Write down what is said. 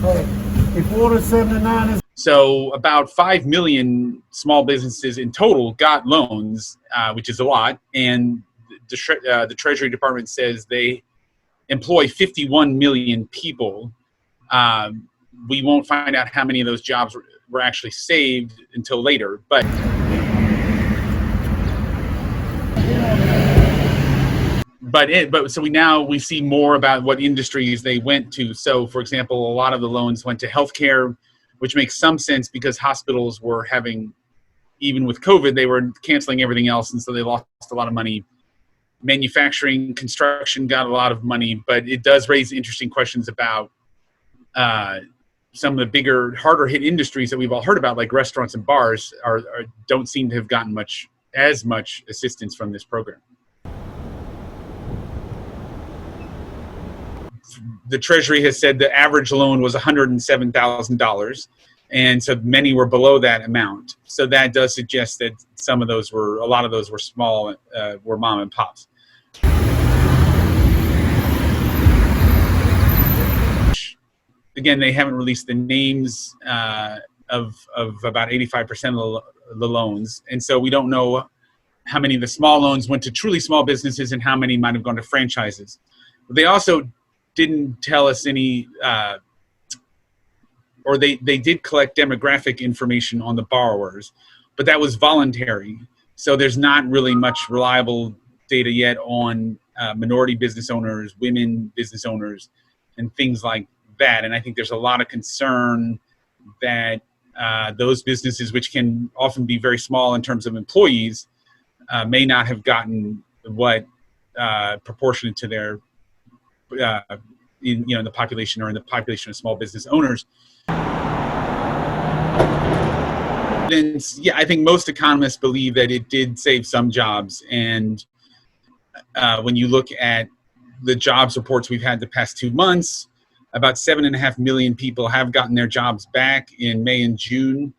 If order 79 is... So about 5 million small businesses in total got loans, which is a lot. And the Treasury Department says they employ 51 million people. We won't find out how many of those jobs were actually saved until later. But so we see more about what industries they went to. So, for example, a lot of the loans went to healthcare, which makes some sense because hospitals were having, even with COVID, they were canceling everything else, and so they lost a lot of money. Manufacturing, construction got a lot of money, but it does raise interesting questions about some of the bigger, harder hit industries that we've all heard about, like restaurants and bars, don't seem to have gotten as much assistance from this program. The Treasury has said the average loan was $107,000, and so many were below that amount. So that does suggest that a lot of those were small, were mom and pops. Again, they haven't released the names of about 85% of the loans, and so we don't know how many of the small loans went to truly small businesses and how many might have gone to franchises. But they also didn't tell us any, or they did collect demographic information on the borrowers, but that was voluntary. So there's not really much reliable data yet on minority business owners, women business owners, and things like that. And I think there's a lot of concern that those businesses, which can often be very small in terms of employees, may not have gotten what proportionate to their in the population or in the population of small business owners. Then, yeah, I think most economists believe that it did save some jobs. And when you look at the jobs reports we've had the past 2 months, about 7.5 million people have gotten their jobs back in May and June.